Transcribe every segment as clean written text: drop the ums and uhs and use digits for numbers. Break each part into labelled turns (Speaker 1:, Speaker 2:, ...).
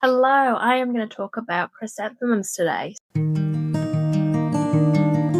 Speaker 1: Hello, I am going to talk about chrysanthemums today.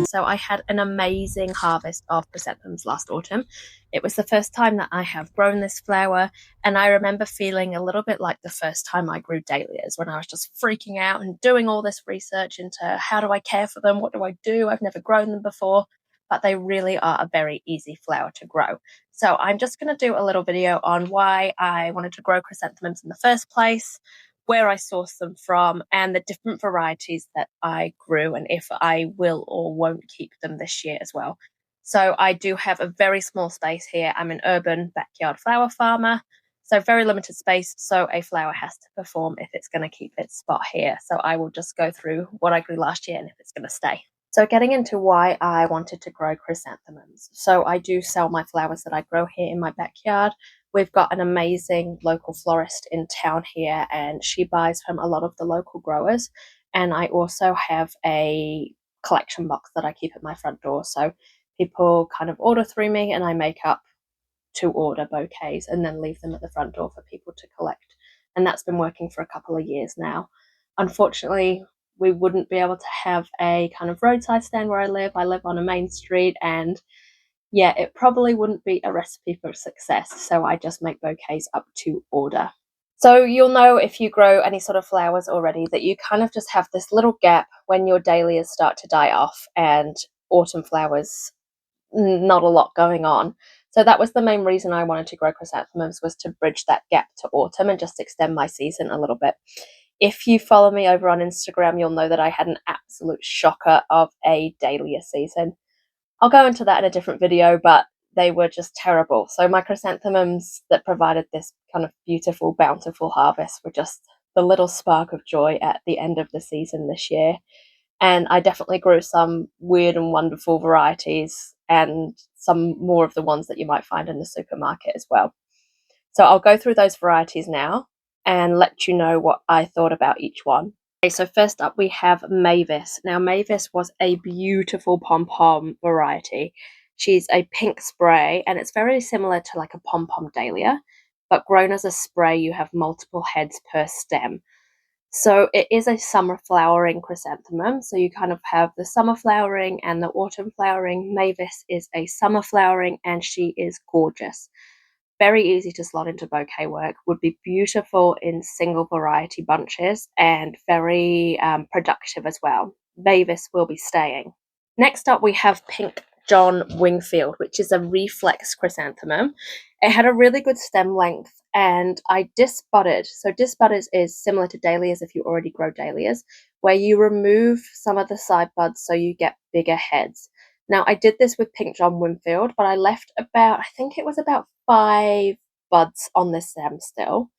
Speaker 1: So I had an amazing harvest of chrysanthemums last autumn. It was the first time that I have grown this flower, and I remember feeling a little bit like the first time I grew dahlias, when I was just freaking out and doing all this research into how do I care for them, what do I do, I've never grown them before, but they really are a very easy flower to grow. So I'm just going to do a little video on why I wanted to grow chrysanthemums in the first place, where I source them from, and the different varieties that I grew, and if I will or won't keep them this year as well. So I do have a very small space here. I'm an urban backyard flower farmer, so very limited space. So a flower has to perform if it's going to keep its spot here. So I will just go through what I grew last year and if it's going to stay. So getting into why I wanted to grow chrysanthemums. So I do sell my flowers that I grow here in my backyard. We've got an amazing local florist in town here, and she buys from a lot of the local growers. And I also have a collection box that I keep at my front door. So people kind of order through me, and I make up to order bouquets and then leave them at the front door for people to collect. And that's been working for a couple of years now. Unfortunately, we wouldn't be able to have a kind of roadside stand where I live. I live on a main street, and yeah, it probably wouldn't be a recipe for success, so I just make bouquets up to order. So you'll know if you grow any sort of flowers already that you kind of just have this little gap when your dahlias start to die off and autumn flowers, not a lot going on. So that was the main reason I wanted to grow chrysanthemums, was to bridge that gap to autumn and just extend my season a little bit. If you follow me over on Instagram, you'll know that I had an absolute shocker of a dahlia season. I'll go into that in a different video, but they were just terrible. So my chrysanthemums that provided this kind of beautiful, bountiful harvest were just the little spark of joy at the end of the season this year. And I definitely grew some weird and wonderful varieties and some more of the ones that you might find in the supermarket as well. So I'll go through those varieties now and let you know what I thought about each one. Okay, so first up we have Mavis. Now Mavis was a beautiful pom-pom variety. She's a pink spray, and it's very similar to like a pom-pom dahlia, but grown as a spray you have multiple heads per stem. So it is a summer flowering chrysanthemum, so you kind of have the summer flowering and the autumn flowering. Mavis is a summer flowering, and she is gorgeous. Very easy to slot into bouquet work, would be beautiful in single variety bunches, and very productive as well. Mavis will be staying. Next up we have Pink John Wingfield, which is a reflex chrysanthemum. It had a really good stem length, and I disbudded. So disbudded is similar to dahlias if you already grow dahlias, where you remove some of the side buds so you get bigger heads. Now, I did this with Pink John Winfield, but I left about, I think it was about 5 buds on the stem still.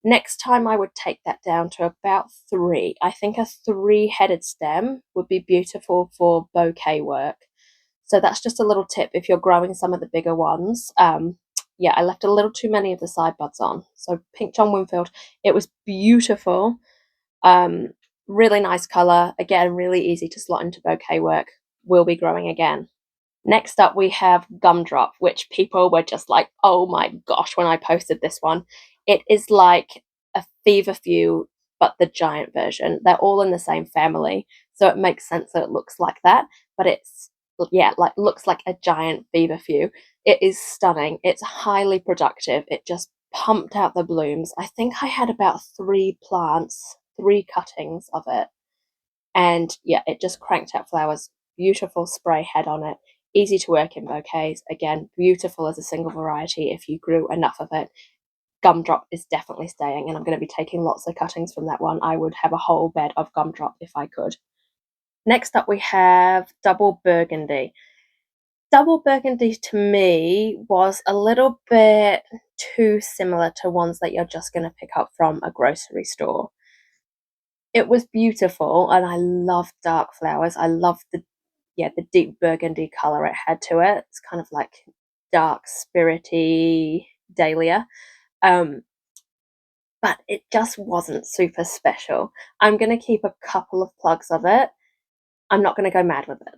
Speaker 1: Next time I would take that down to about 3. I think a 3-headed stem would be beautiful for bouquet work. So that's just a little tip if you're growing some of the bigger ones. Yeah, I left a little too many of the side buds on. So Pink John Winfield, it was beautiful. Really nice colour. Again, really easy to slot into bouquet work. Will be growing again. Next up, we have Gumdrop, which people were just like, oh my gosh, when I posted this one. It is like a feverfew, but the giant version. They're all in the same family, so it makes sense that it looks like that, but it's, yeah, like looks like a giant feverfew. It is stunning. It's highly productive. It just pumped out the blooms. I think I had about 3 plants, 3 cuttings of it. And yeah, it just cranked out flowers. Beautiful spray head on it. Easy to work in bouquets. Again, beautiful as a single variety if you grew enough of it. Gumdrop is definitely staying, and I'm going to be taking lots of cuttings from that one. I would have a whole bed of Gumdrop if I could. Next up we have Double Burgundy. Double Burgundy to me was a little bit too similar to ones that you're just going to pick up from a grocery store. It was beautiful, and I love dark flowers. I love the deep burgundy color it had to it. It's kind of like dark, spirity dahlia. But it just wasn't super special. I'm going to keep a couple of plugs of it. I'm not going to go mad with it.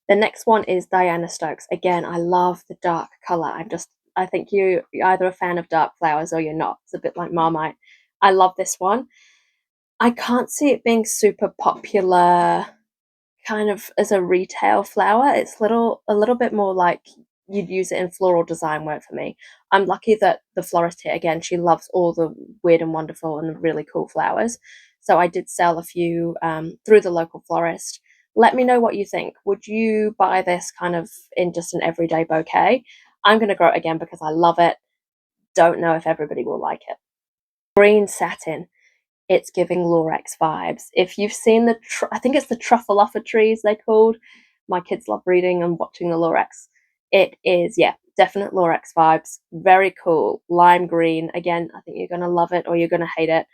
Speaker 1: The next one is Diana Stokes. Again, I love the dark color. I think you're either a fan of dark flowers or you're not. It's a bit like Marmite. I love this one. I can't see it being super popular kind of as a retail flower. It's a little bit more like you'd use it in floral design work for me. I'm lucky that the florist here, again, she loves all the weird and wonderful and really cool flowers. So I did sell a few through the local florist. Let me know what you think. Would you buy this kind of in just an everyday bouquet? I'm going to grow it again because I love it. Don't know if everybody will like it. Green satin. It's giving Lorex vibes. If you've seen I think it's the truffle trees they're called. My kids love reading and watching the Lorex. It is, yeah, definite Lorex vibes. Very cool. Lime green. Again, I think you're going to love it or you're going to hate it.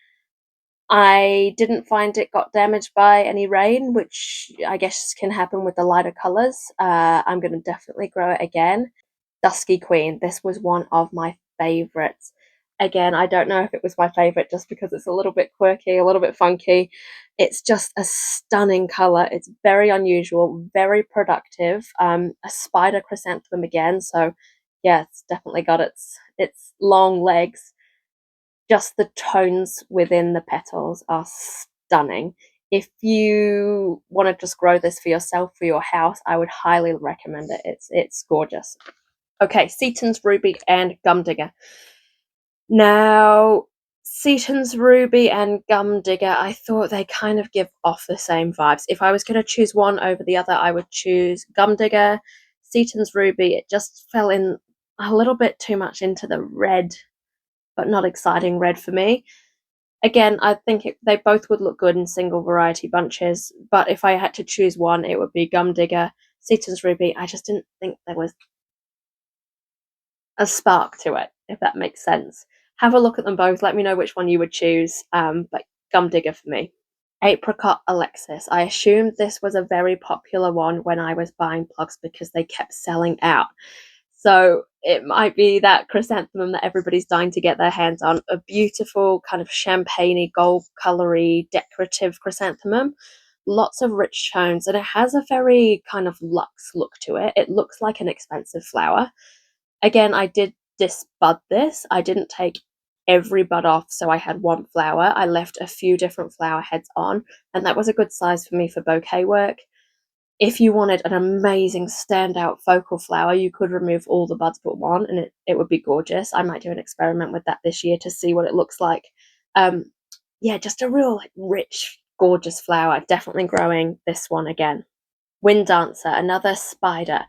Speaker 1: I didn't find it got damaged by any rain, which I guess can happen with the lighter colours. I'm going to definitely grow it again. Dusky Queen. This was one of my favourites. Again, I don't know if it was my favourite just because it's a little bit quirky, a little bit funky. It's just a stunning colour. It's very unusual, very productive. A spider chrysanthemum again, so yeah, it's definitely got its long legs. Just the tones within the petals are stunning. If you want to just grow this for yourself, for your house, I would highly recommend it. It's gorgeous. Okay, Seaton's Ruby and Gumdigger. Now, Seaton's Ruby and Gumdigger, I thought they kind of give off the same vibes. If I was going to choose one over the other, I would choose Gumdigger. Seaton's Ruby, it just fell in a little bit too much into the red, but not exciting red for me. Again, I think they both would look good in single variety bunches, but if I had to choose one, it would be Gumdigger. Seaton's Ruby, I just didn't think there was a spark to it, if that makes sense. Have a look at them both. Let me know which one you would choose. But Gumdigger for me. Apricot Alexis. I assumed this was a very popular one when I was buying plugs because they kept selling out. So it might be that chrysanthemum that everybody's dying to get their hands on. A beautiful kind of champagne-y, gold colory, decorative chrysanthemum. Lots of rich tones, and it has a very kind of luxe look to it. It looks like an expensive flower. Again, I did disbud this. I didn't take every bud off, so I had one flower. I left a few different flower heads on, and that was a good size for me for bouquet work. If you wanted an amazing standout focal flower, you could remove all the buds but one, and it would be gorgeous. I might do an experiment with that this year to see what it looks like. Yeah, just a real rich, gorgeous flower. Definitely growing this one again. Wind Dancer, another spider.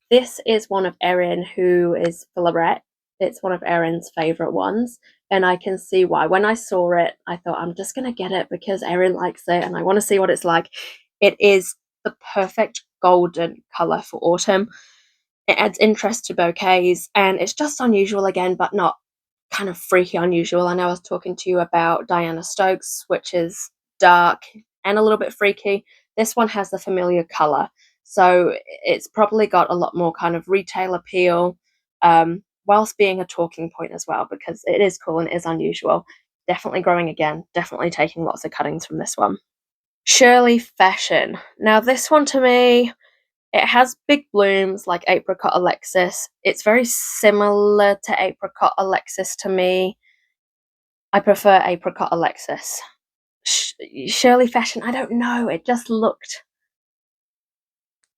Speaker 1: This is one of Erin, who is Philorette. It's one of Erin's favourite ones, and I can see why. When I saw it, I thought, I'm just going to get it because Erin likes it, and I want to see what it's like. It is the perfect golden colour for autumn. It adds interest to bouquets, and it's just unusual again, but not kind of freaky unusual. I know I was talking to you about Diana Stokes, which is dark and a little bit freaky. This one has the familiar colour, so it's probably got a lot more kind of retail appeal, whilst being a talking point as well, because it is cool and it is unusual. Definitely growing again, definitely taking lots of cuttings from this one. Shirley Fashion. Now this one to me, it has big blooms like Apricot Alexis. It's very similar to Apricot Alexis to me. I prefer Apricot Alexis. Shirley Fashion, I don't know. It just looked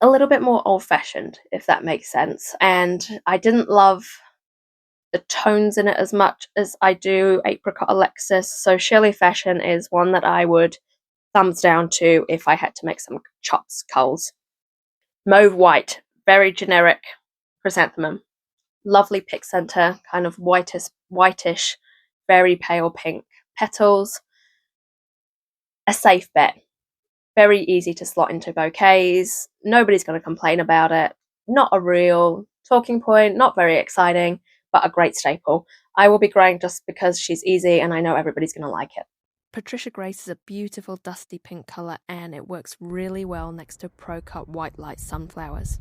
Speaker 1: a little bit more old-fashioned, if that makes sense. And I didn't love the tones in it as much as I do Apricot Alexis. So Shirley Fashion is one that I would thumbs down to if I had to make some chops culls. Mauve White, very generic chrysanthemum. Lovely pick center, kind of whitish, very pale pink petals. A safe bet. Very easy to slot into bouquets. Nobody's going to complain about it. Not a real talking point, not very exciting, but a great staple. I will be growing just because she's easy and I know everybody's going to like it.
Speaker 2: Patricia Grace is a beautiful dusty pink colour and it works really well next to Pro Cut White Light sunflowers.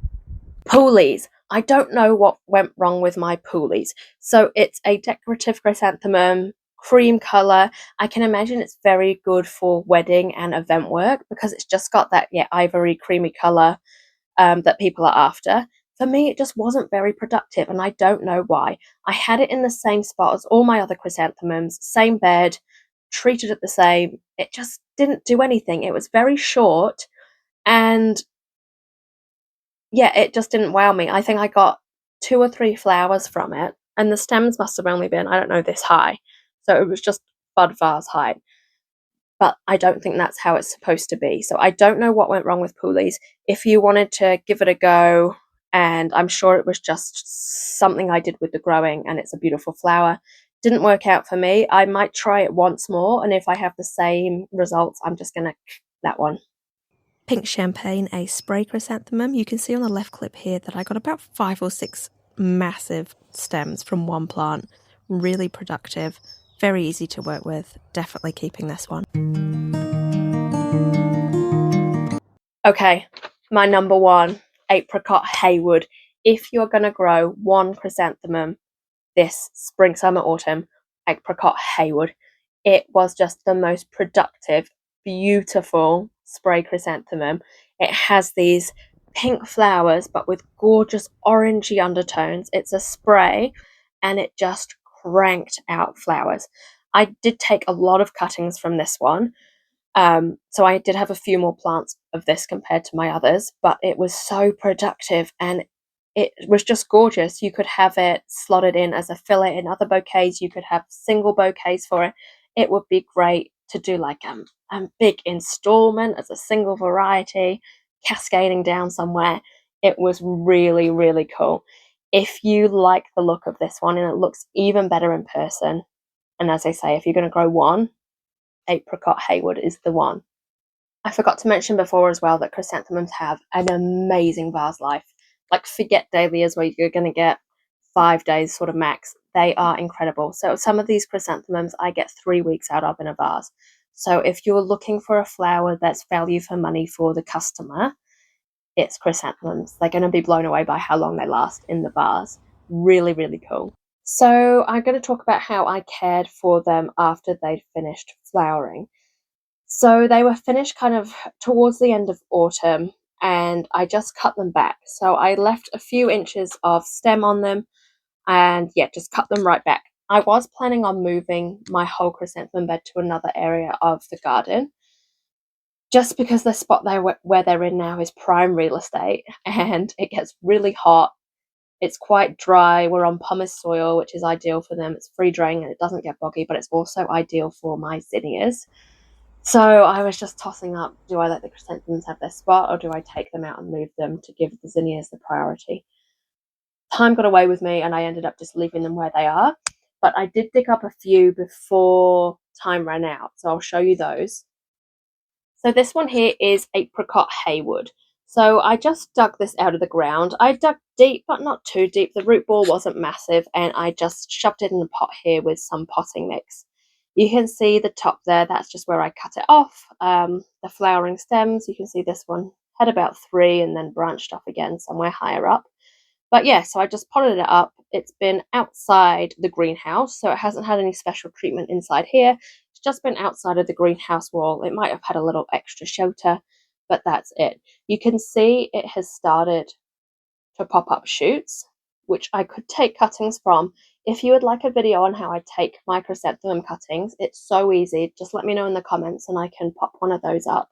Speaker 1: Poolies. I don't know what went wrong with my poolies. So it's a decorative chrysanthemum, cream colour. I can imagine it's very good for wedding and event work because it's just got that ivory creamy colour that people are after. For me, it just wasn't very productive, and I don't know why. I had it in the same spot as all my other chrysanthemums, same bed, treated it the same. It just didn't do anything. It was very short, and yeah, it just didn't wow me. I think I got 2 or 3 flowers from it, and the stems must have only been, I don't know, this high. So it was just bud vase height. But I don't think that's how it's supposed to be. So I don't know what went wrong with Poolies. If you wanted to give it a go, and I'm sure it was just something I did with the growing, and it's a beautiful flower, didn't work out for me, I might try it once more, and if I have the same results, I'm just going to that one.
Speaker 2: Pink Champagne, a spray chrysanthemum. You can see on the left clip here that I got about 5 or 6 massive stems from one plant. Really productive, very easy to work with. Definitely keeping this one.
Speaker 1: Okay, my number one, Apricot Haywood. If you're going to grow one chrysanthemum this spring, summer, autumn, Apricot Haywood. It was just the most productive, beautiful spray chrysanthemum. It has these pink flowers but with gorgeous orangey undertones. It's a spray and it just cranked out flowers. I did take a lot of cuttings from this one. So I did have a few more plants of this compared to my others, but it was so productive and it was just gorgeous. You could have it slotted in as a fillet in other bouquets. You could have single bouquets for it. It would be great to do like a big installment as a single variety, cascading down somewhere. It was really, really cool. If you like the look of this one, and it looks even better in person, and as I say, if you're going to grow one, Apricot Haywood is the one. I forgot to mention before as well that chrysanthemums have an amazing vase life. Like, forget dahlias where you're going to get 5 days sort of max. They are incredible. So some of these chrysanthemums I get 3 weeks out of in a vase. So if you're looking for a flower that's value for money for the customer, it's chrysanthemums. They're going to be blown away by how long they last in the vase. Really, really cool. So I'm going to talk about how I cared for them after they'd finished flowering. So they were finished kind of towards the end of autumn, and I just cut them back. So I left a few inches of stem on them and yeah, just cut them right back. I was planning on moving my whole chrysanthemum bed to another area of the garden just because the spot where they're in now is prime real estate and it gets really hot. It's quite dry. We're on pumice soil, which is ideal for them. It's free draining and it doesn't get boggy, but it's also ideal for my zinnias. So I was just tossing up, do I let the chrysanthemums have their spot or do I take them out and move them to give the zinnias the priority? Time got away with me and I ended up just leaving them where they are. But I did dig up a few before time ran out, so I'll show you those. So this one here is Apricot Haywood. So I just dug this out of the ground. I dug deep, but not too deep. The root ball wasn't massive, and I just shoved it in the pot here with some potting mix. You can see the top there, that's just where I cut it off. The flowering stems, you can see this one had about 3 and then branched off again somewhere higher up. But yeah, so I just potted it up. It's been outside the greenhouse, so it hasn't had any special treatment inside here. It's just been outside of the greenhouse wall. It might have had a little extra shelter, but that's it. You can see it has started to pop up shoots, which I could take cuttings from. If you would like a video on how I take my chrysanthemum cuttings, it's so easy. Just let me know in the comments and I can pop one of those up.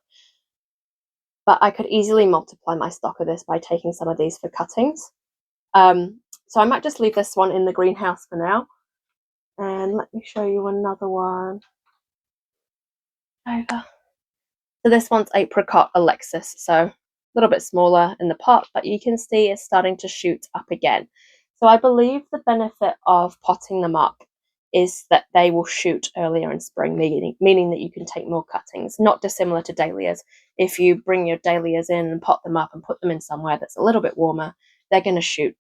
Speaker 1: But I could easily multiply my stock of this by taking some of these for cuttings. So I might just leave this one in the greenhouse for now. And let me show you another one. Over. So this one's Apricot Alexis. So a little bit smaller in the pot, but you can see it's starting to shoot up again. So I believe the benefit of potting them up is that they will shoot earlier in spring, meaning that you can take more cuttings, not dissimilar to dahlias. If you bring your dahlias in and pot them up and put them in somewhere that's a little bit warmer, they're going to shoot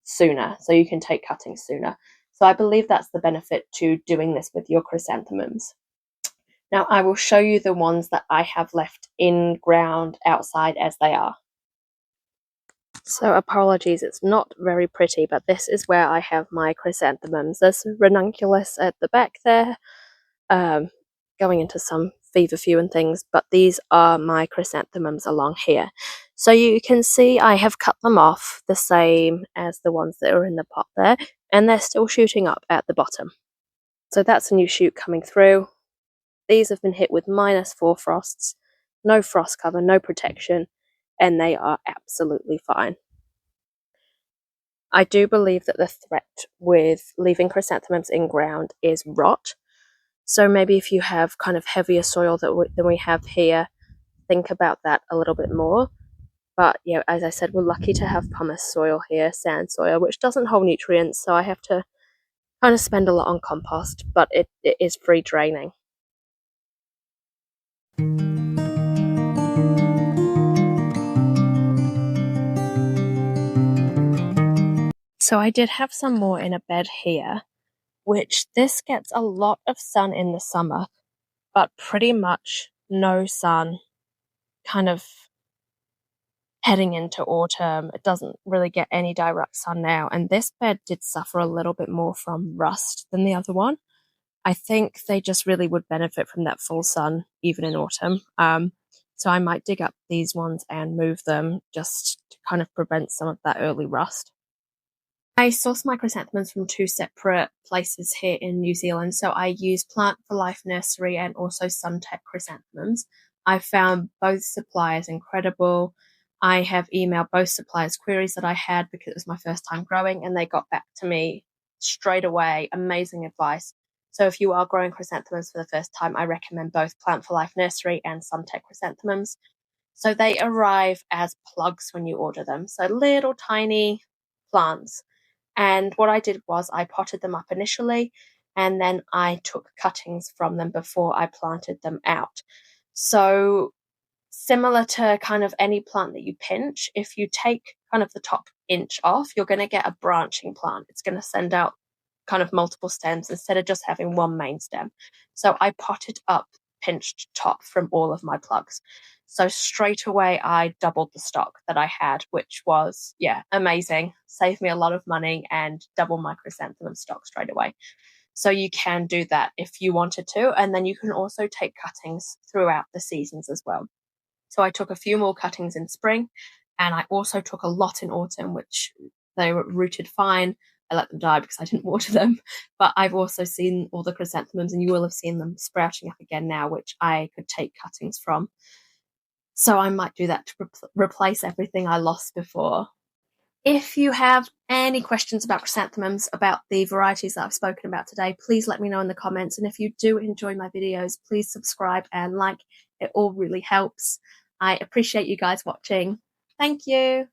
Speaker 1: sooner, so you can take cuttings sooner. So I believe that's the benefit to doing this with your chrysanthemums. Now I will show you the ones that I have left in ground outside as they are. So apologies, it's not very pretty, but this is where I have my chrysanthemums. There's ranunculus at the back there, going into some feverfew and things, but these are my chrysanthemums along here. So you can see I have cut them off the same as the ones that are in the pot there, and they're still shooting up at the bottom. So that's a new shoot coming through. these have been hit with -4 frosts, no frost cover, no protection, and they are absolutely fine. I do believe that the threat with leaving chrysanthemums in ground is rot. So maybe if you have kind of heavier soil than we have here, think about that a little bit more. But yeah, as I said, we're lucky to have pumice soil here, sand soil, which doesn't hold nutrients, so I have to kind of spend a lot on compost, but it is free draining. So I did have some more in a bed here, which this gets a lot of sun in the summer, but pretty much no sun kind of heading into autumn. It doesn't really get any direct sun now, and this bed did suffer a little bit more from rust than the other one. I think they just really would benefit from that full sun even in autumn. So I might dig up these ones and move them just to kind of prevent some of that early rust. I source my chrysanthemums from 2 separate places here in New Zealand. So I use Plant for Life Nursery and also Suntech Chrysanthemums. I found both suppliers incredible. I have emailed both suppliers queries that I had because it was my first time growing, and they got back to me straight away. Amazing advice. So if you are growing chrysanthemums for the first time, I recommend both Plant for Life Nursery and Suntech Chrysanthemums. So they arrive as plugs when you order them. So little tiny plants. And what I did was I potted them up initially, and then I took cuttings from them before I planted them out. So similar to kind of any plant that you pinch, if you take kind of the top inch off, you're going to get a branching plant. It's going to send out kind of multiple stems instead of just having one main stem. So I potted up pinched top from all of my plugs. So straight away I doubled the stock that I had, which was, yeah, amazing. Saved me a lot of money and double my chrysanthemum stock straight away. So you can do that if you wanted to. And then you can also take cuttings throughout the seasons as well. So I took a few more cuttings in spring, and I also took a lot in autumn, which they were rooted fine. I let them die because I didn't water them. But I've also seen all the chrysanthemums, and you will have seen them sprouting up again now, which I could take cuttings from. So I might do that to replace everything I lost before. If you have any questions about chrysanthemums, about the varieties that I've spoken about today, please let me know in the comments. And if you do enjoy my videos, please subscribe and like. It all really helps. I appreciate you guys watching. Thank you.